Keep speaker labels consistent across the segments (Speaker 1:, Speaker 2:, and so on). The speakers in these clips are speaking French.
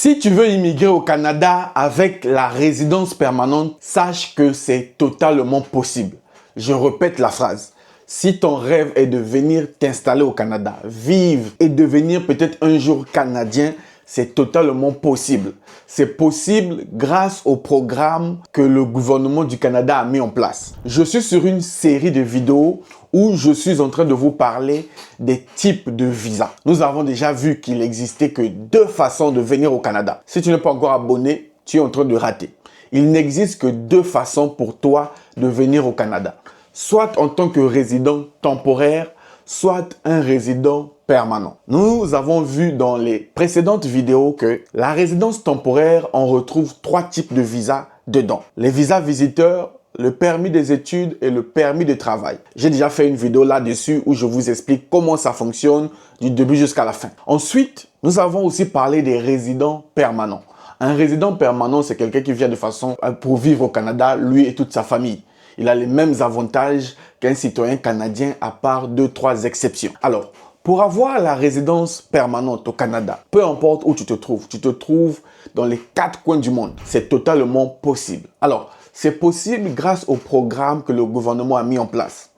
Speaker 1: Si tu veux immigrer au Canada avec la résidence permanente, sache que c'est totalement possible. Je répète la phrase. Si ton rêve est de venir t'installer au Canada, vivre et devenir peut-être un jour Canadien, c'est totalement possible. C'est possible grâce au programme que le gouvernement du Canada a mis en place. Je suis sur une série de vidéos où je suis en train de vous parler des types de visas. Nous avons déjà vu qu'il n'existait que deux façons de venir au Canada. Si tu n'es pas encore abonné, tu es en train de rater. Il n'existe que deux façons pour toi de venir au Canada. Soit en tant que résident temporaire, soit un résident permanent. Nous avons vu dans les précédentes vidéos que la résidence temporaire, on retrouve trois types de visas dedans. Les visas visiteurs, le permis des études et le permis de travail. J'ai déjà fait une vidéo là-dessus où je vous explique comment ça fonctionne du début jusqu'à la fin. Ensuite, nous avons aussi parlé des résidents permanents. Un résident permanent, c'est quelqu'un qui vient de façon pour vivre au Canada, lui et toute sa famille. Il a les mêmes avantages qu'un citoyen canadien à part 2-3 exceptions. Alors, pour avoir la résidence permanente au Canada, peu importe où tu te trouves dans les 4 coins du monde, c'est totalement possible. Alors, c'est possible grâce au programme que le gouvernement a mis en place.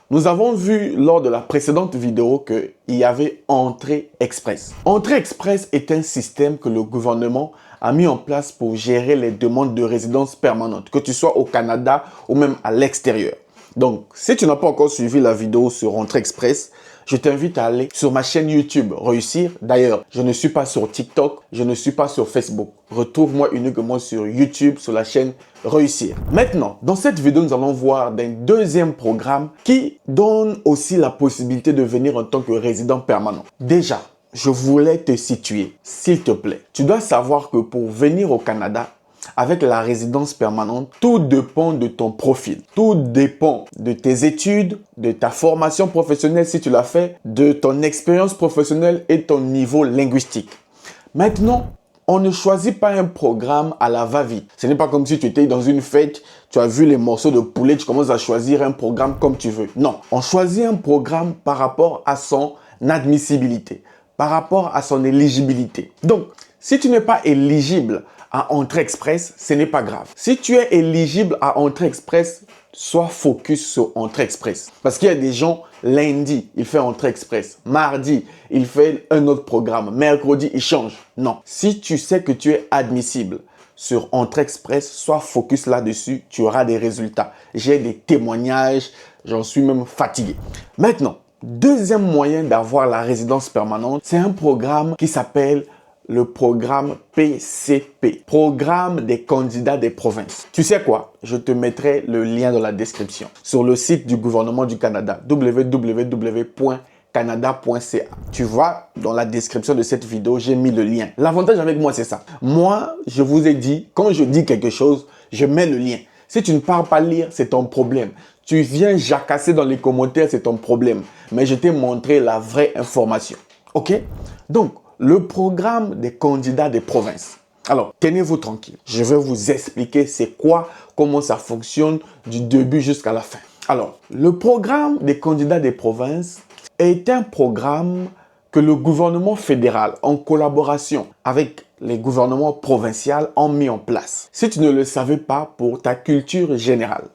Speaker 1: Nous avons vu lors de la précédente vidéo qu'il y avait Entrée Express. Entrée Express est un système que le gouvernement a mis en place pour gérer les demandes de résidence permanente, que tu sois au Canada ou même à l'extérieur. Donc, si tu n'as pas encore suivi la vidéo sur Entrée Express, je t'invite à aller sur ma chaîne YouTube Réussir. D'ailleurs, je ne suis pas sur TikTok, je ne suis pas sur Facebook. Retrouve-moi uniquement sur YouTube, sur la chaîne Réussir. Maintenant, dans cette vidéo, nous allons voir un deuxième programme qui donne aussi la possibilité de venir en tant que résident permanent. Déjà, je voulais te situer, s'il te plaît. Tu dois savoir que pour venir au Canada, avec la résidence permanente, tout dépend de ton profil. Tout dépend de tes études, de ta formation professionnelle si tu l'as fait, de ton expérience professionnelle et ton niveau linguistique. Maintenant, on ne choisit pas un programme à la va-vite. Ce n'est pas comme si tu étais dans une fête, tu as vu les morceaux de poulet, tu commences à choisir un programme comme tu veux. Non, on choisit un programme par rapport à son admissibilité, par rapport à son éligibilité. Donc, si tu n'es pas éligible à Entrée Express, ce n'est pas grave. Si tu es éligible à Entrée Express, sois focus sur Entrée Express. Parce qu'il y a des gens, lundi, il fait Entrée Express. Mardi, il fait un autre programme. Mercredi, il change. Non. Si tu sais que tu es admissible sur Entrée Express, sois focus là-dessus. Tu auras des résultats. J'ai des témoignages. J'en suis même fatigué. Maintenant, deuxième moyen d'avoir la résidence permanente, c'est un programme qui s'appelle le programme PCP, Programme des candidats des provinces. Tu sais quoi? Je te mettrai le lien dans la description sur le site du gouvernement du Canada, www.canada.ca. Tu vois, dans la description de cette vidéo, j'ai mis le lien. L'avantage avec moi, c'est ça. Moi, je vous ai dit, quand je dis quelque chose, je mets le lien. Si tu ne pars pas lire, c'est ton problème. Tu viens jacasser dans les commentaires, c'est ton problème. Mais je t'ai montré la vraie information. OK? Donc, le programme des candidats des provinces. Alors, tenez-vous tranquille. Je vais vous expliquer c'est quoi, comment ça fonctionne du début jusqu'à la fin. Alors, le programme des candidats des provinces est un programme que le gouvernement fédéral, en collaboration avec les gouvernements provinciaux, ont mis en place. Si tu ne le savais pas, pour ta culture générale,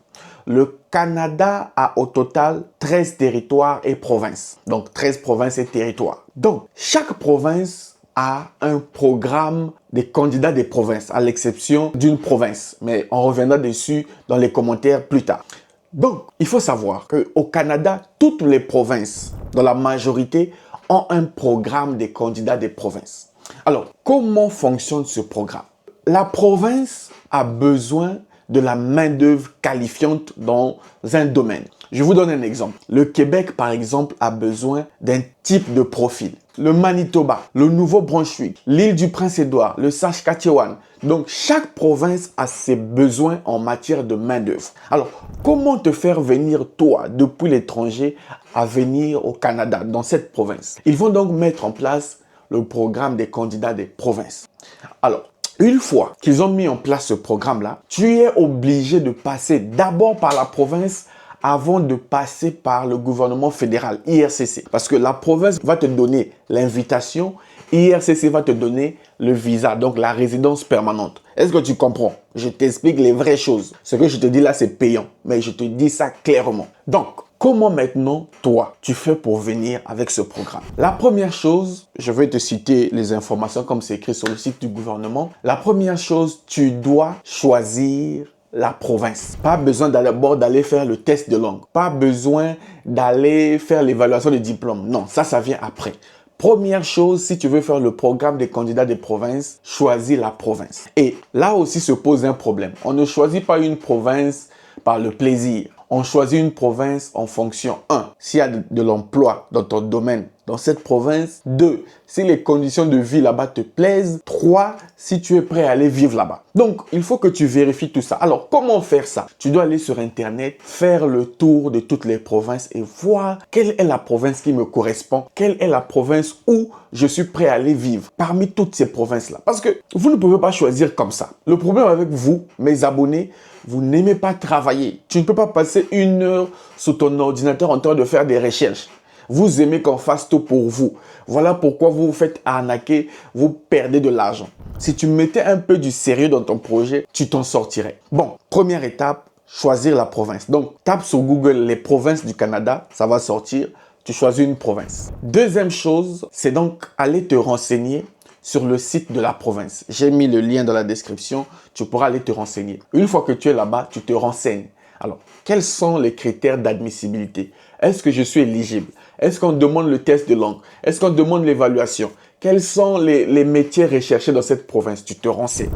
Speaker 1: le Canada a au total 13 territoires et provinces. Donc, 13 provinces et territoires. Donc, chaque province a un programme des candidats des provinces, à l'exception d'une province. Mais on reviendra dessus dans les commentaires plus tard. Donc, il faut savoir qu'au Canada, toutes les provinces, dans la majorité, ont un programme des candidats des provinces. Alors, comment fonctionne ce programme? La province a besoin de la main-d'œuvre qualifiante dans un domaine. Je vous donne un exemple. Le Québec, par exemple, a besoin d'un type de profil. Le Manitoba, le Nouveau-Brunswick, l'île du Prince-Édouard, le Saskatchewan. Donc, chaque province a ses besoins en matière de main-d'œuvre. Alors, comment te faire venir, toi, depuis l'étranger, à venir au Canada, dans cette province? Ils vont donc mettre en place le programme des candidats des provinces. Alors, une fois qu'ils ont mis en place ce programme-là, tu es obligé de passer d'abord par la province avant de passer par le gouvernement fédéral, IRCC. Parce que la province va te donner l'invitation IRCC va te donner le visa, donc la résidence permanente. Est-ce que tu comprends? Je t'explique les vraies choses. Ce que je te dis là, c'est payant, mais je te dis ça clairement. Donc, comment maintenant, toi, tu fais pour venir avec ce programme? La première chose, je vais te citer les informations comme c'est écrit sur le site du gouvernement. La première chose, tu dois choisir la province. Pas besoin d'abord d'aller faire le test de langue. Pas besoin d'aller faire l'évaluation des diplômes. Non, ça vient après. Première chose, si tu veux faire le programme des candidats des provinces, choisis la province. Et là aussi se pose un problème. On ne choisit pas une province par le plaisir. On choisit une province en fonction 1. S'il y a de l'emploi dans ton domaine, dans cette province. 2. Si les conditions de vie là-bas te plaisent. 3. Si tu es prêt à aller vivre là-bas. Donc, il faut que tu vérifies tout ça. Alors, comment faire ça? Tu dois aller sur Internet, faire le tour de toutes les provinces et voir quelle est la province qui me correspond. Quelle est la province où je suis prêt à aller vivre parmi toutes ces provinces-là. Parce que vous ne pouvez pas choisir comme ça. Le problème avec vous, mes abonnés, vous n'aimez pas travailler. Tu ne peux pas passer 1 heure sur ton ordinateur en train de faire des recherches. Vous aimez qu'on fasse tout pour vous. Voilà pourquoi vous vous faites arnaquer, vous perdez de l'argent. Si tu mettais un peu du sérieux dans ton projet, tu t'en sortirais. Bon, première étape, choisir la province. Donc, tape sur Google les provinces du Canada, ça va sortir. Tu choisis une province. Deuxième chose, c'est donc aller te renseigner sur le site de la province. J'ai mis le lien dans la description, tu pourras aller te renseigner. Une fois que tu es là-bas, tu te renseignes. Alors, quels sont les critères d'admissibilité? Est-ce que je suis éligible? Est-ce qu'on demande le test de langue? Est-ce qu'on demande l'évaluation? Quels sont les métiers recherchés dans cette province? Tu te renseignes.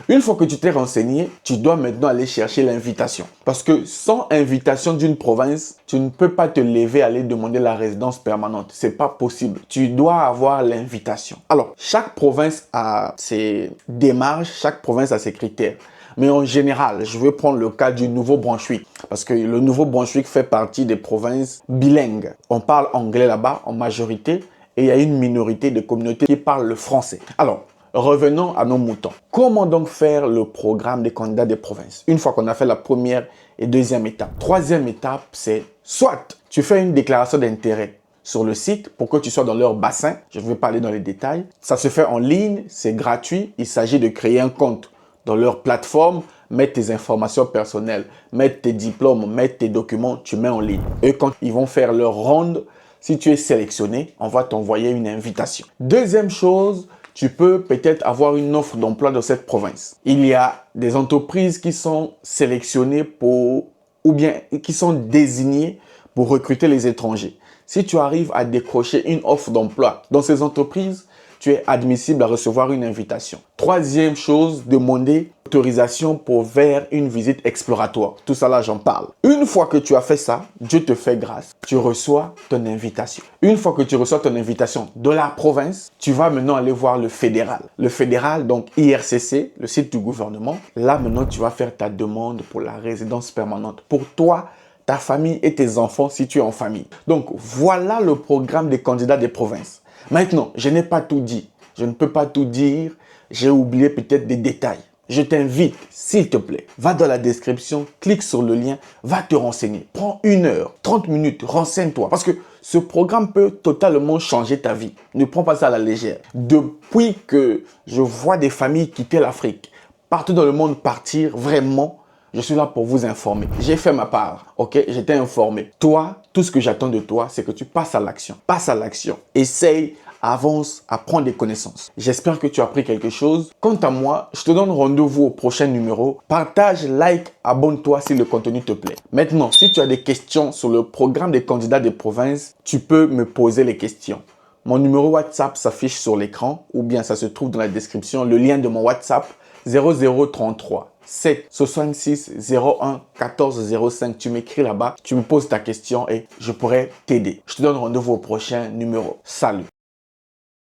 Speaker 1: Une fois que tu t'es renseigné, tu dois maintenant aller chercher l'invitation. Parce que sans invitation d'une province, tu ne peux pas te lever à aller demander la résidence permanente. C'est pas possible. Tu dois avoir l'invitation. Alors, chaque province a ses démarches, chaque province a ses critères. Mais en général, je vais prendre le cas du Nouveau-Brunswick parce que le Nouveau-Brunswick fait partie des provinces bilingues. On parle anglais là-bas en majorité et il y a une minorité de communautés qui parlent le français. Alors, revenons à nos moutons. Comment donc faire le programme des candidats des provinces? Une fois qu'on a fait la première et deuxième étape. Troisième étape, c'est soit tu fais une déclaration d'intérêt sur le site pour que tu sois dans leur bassin. Je ne vais pas aller dans les détails. Ça se fait en ligne, c'est gratuit. Il s'agit de créer un compte dans leur plateforme, mettre tes informations personnelles, mettre tes diplômes, mettre tes documents, tu mets en ligne. Et quand ils vont faire leur ronde, si tu es sélectionné, on va t'envoyer une invitation. Deuxième chose, tu peux peut-être avoir une offre d'emploi dans cette province. Il y a des entreprises qui sont sélectionnées ou bien qui sont désignées pour recruter les étrangers. Si tu arrives à décrocher une offre d'emploi dans ces entreprises, tu es admissible à recevoir une invitation. Troisième chose, demander autorisation pour faire une visite exploratoire. Tout ça là, j'en parle. Une fois que tu as fait ça, Dieu te fait grâce. Tu reçois ton invitation. Une fois que tu reçois ton invitation de la province, tu vas maintenant aller voir le fédéral. Le fédéral, donc IRCC, le site du gouvernement. Là, maintenant, tu vas faire ta demande pour la résidence permanente. Pour toi, ta famille et tes enfants si tu es en famille. Donc, voilà le programme des candidats des provinces. Maintenant, je n'ai pas tout dit. Je ne peux pas tout dire. J'ai oublié peut-être des détails. Je t'invite, s'il te plaît, va dans la description, clique sur le lien, va te renseigner. Prends 1 heure, 30 minutes, renseigne-toi. Parce que ce programme peut totalement changer ta vie. Ne prends pas ça à la légère. Depuis que je vois des familles quitter l'Afrique, partout dans le monde partir, vraiment, je suis là pour vous informer. J'ai fait ma part, ok? J'étais informé. Toi, tout ce que j'attends de toi, c'est que tu passes à l'action. Passe à l'action. Essaye, avance, apprends des connaissances. J'espère que tu as appris quelque chose. Quant à moi, je te donne rendez-vous au prochain numéro. Partage, like, abonne-toi si le contenu te plaît. Maintenant, si tu as des questions sur le programme des candidats des provinces, tu peux me poser les questions. Mon numéro WhatsApp s'affiche sur l'écran ou bien ça se trouve dans la description. Le lien de mon WhatsApp 0033 7 66 01 14 05. Tu m'écris là-bas, tu me poses ta question et je pourrai t'aider. Je te donne rendez-vous au prochain numéro. Salut!